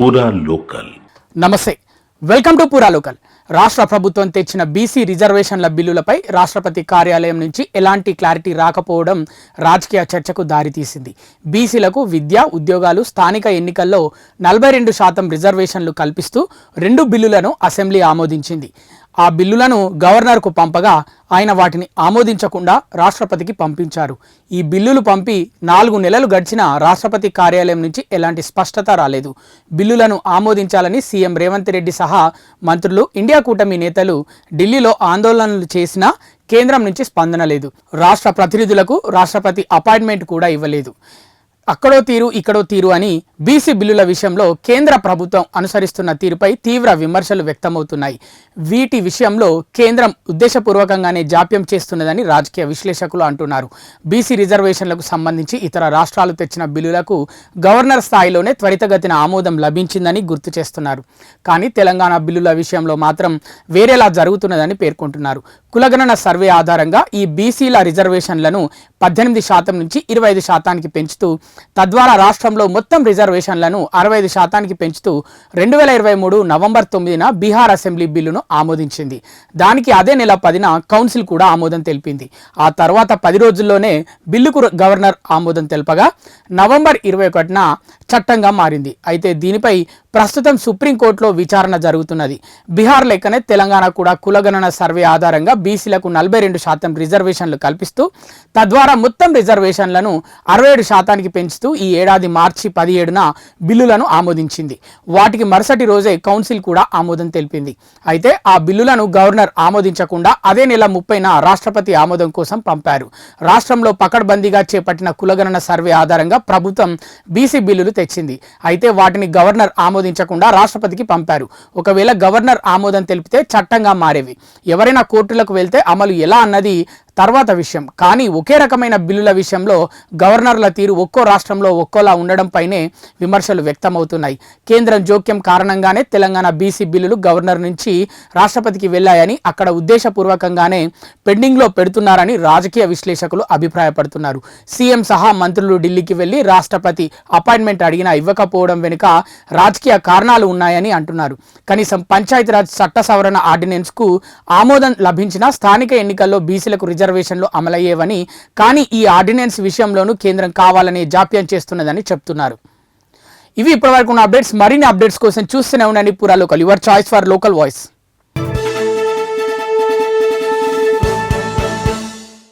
పూరా లోకల్. నమస్తే, welcome to పూరా లోకల్. రాష్ట్ర ప్రభుత్వం తెచ్చిన బీసీ రిజర్వేషన్ల బిల్లులపై రాష్ట్రపతి కార్యాలయం నుంచి ఎలాంటి క్లారిటీ రాకపోవడం రాజకీయ చర్చకు దారితీసింది. బీసీలకు విద్య, ఉద్యోగాలు, స్థానిక ఎన్నికల్లో 42% రిజర్వేషన్లు కల్పిస్తూ 2 బిల్లులను అసెంబ్లీ ఆమోదించింది. ఆ బిల్లులను గవర్నర్కు పంపగా ఆయన వాటిని ఆమోదించకుండా రాష్ట్రపతికి పంపించారు. ఈ బిల్లులు పంపి 4 నెలలు గడిచినా రాష్ట్రపతి కార్యాలయం నుంచి ఎలాంటి స్పష్టత రాలేదు. బిల్లులను ఆమోదించాలని సీఎం రేవంత్ రెడ్డి సహా మంత్రులు, ఇండియా కూటమి నేతలు ఢిల్లీలో ఆందోళనలు చేసినా కేంద్రం నుంచి స్పందన లేదు. రాష్ట్ర ప్రతినిధులకు రాష్ట్రపతి అపాయింట్మెంట్ కూడా ఇవ్వలేదు. అక్కడో తీరు ఇక్కడో తీరు అని బీసీ బిల్లుల విషయంలో కేంద్ర ప్రభుత్వం అనుసరిస్తున్న తీరుపై తీవ్ర విమర్శలు వ్యక్తమవుతున్నాయి. వీటి విషయంలో కేంద్రం ఉద్దేశపూర్వకంగానే జాప్యం చేస్తున్నదని రాజకీయ విశ్లేషకులు అంటున్నారు. బీసీ రిజర్వేషన్లకు సంబంధించి ఇతర రాష్ట్రాలు తెచ్చిన బిల్లులకు గవర్నర్ స్థాయిలోనే త్వరితగతిన ఆమోదం లభించిందని గుర్తు చేస్తున్నారు. కానీ తెలంగాణ బిల్లుల విషయంలో మాత్రం వేరేలా జరుగుతున్నదని పేర్కొంటున్నారు. కులగణన సర్వే ఆధారంగా ఈ బీసీల రిజర్వేషన్లను 18% నుంచి 25% పెంచుతూ తద్వారా రాష్ట్రంలో మొత్తం రిజర్వేషన్లను 65% పెంచుతూ 2023 నవంబర్ 9న బీహార్ అసెంబ్లీ బిల్లును ఆమోదించింది. దానికి అదే నెల 10న కౌన్సిల్ కూడా ఆమోదం తెలిపింది. ఆ తర్వాత 10 రోజుల్లోనే బిల్లుకు గవర్నర్ ఆమోదం తెలపగా నవంబర్ 21న చట్టంగా మారింది. అయితే దీనిపై ప్రస్తుతం సుప్రీంకోర్టులో విచారణ జరుగుతున్నది. బీహార్ లెక్కనే తెలంగాణ కూడా కులగణన సర్వే ఆధారంగా బీసీలకు 42% రిజర్వేషన్లు కల్పిస్తూ తద్వారా మొత్తం రిజర్వేషన్లను 67% పెంచుతూ ఈ ఏడాది మార్చి 17న బిల్లులను ఆమోదించింది. వాటికి మరుసటి రోజే కౌన్సిల్ కూడా ఆమోదం తెలిపింది. అయితే ఆ బిల్లులను గవర్నర్ ఆమోదించకుండా అదే నెల 30న రాష్ట్రపతి ఆమోదం కోసం పంపారు. రాష్ట్రంలో పకడ్బందీగా చేపట్టిన కులగణన సర్వే ఆధారంగా ప్రభుత్వం బీసీ బిల్లులు తెచ్చింది. అయితే వాటిని గవర్నర్ ఆమోదించకుండా రాష్ట్రపతికి పంపారు. ఒకవేళ గవర్నర్ ఆమోదం తెలిపితే చట్టంగా మారేవి. ఎవరైనా కోర్టులకు వెళ్తే అమలు ఎలా అన్నది తర్వాత విషయం. కానీ ఒకే రకమైన బిల్లుల విషయంలో గవర్నర్ల తీరు ఒక్కో రాష్ట్రంలో ఒక్కోలా ఉండడంపైనే విమర్శలు వ్యక్తమవుతున్నాయి. కేంద్రం జోక్యం కారణంగానే తెలంగాణ బీసీ బిల్లులు గవర్నర్ నుంచి రాష్ట్రపతికి వెళ్ళాయని, అక్కడ ఉద్దేశపూర్వకంగానే పెండింగ్లో పెడుతున్నారని రాజకీయ విశ్లేషకులు అభిప్రాయపడుతున్నారు. సీఎం సహా మంత్రులు ఢిల్లీకి వెళ్లి రాష్ట్రపతి అపాయింట్మెంట్ అడిగినా ఇవ్వకపోవడం వెనుక రాజకీయ కారణాలు ఉన్నాయని అంటున్నారు. కనీసం పంచాయతీరాజ్ చట్ట సవరణ ఆర్డినెన్స్కు ఆమోదం లభించిన స్థానిక ఎన్నికల్లో బీసీలకు రిజర్వేషన్లు అమలయ్యేవని, కానీ ఈ ఆర్డినెన్స్ విషయంలోనూ కేంద్రం కావాలనే జాప్యం చేస్తున్నదని చెప్తున్నారు. ఇవి ఇప్పటివరకు ఉన్న అప్డేట్స్. మరిన్ని అప్డేట్స్ కోసం చూస్తూనే ఉండండి పూరా local, your choice for local voice.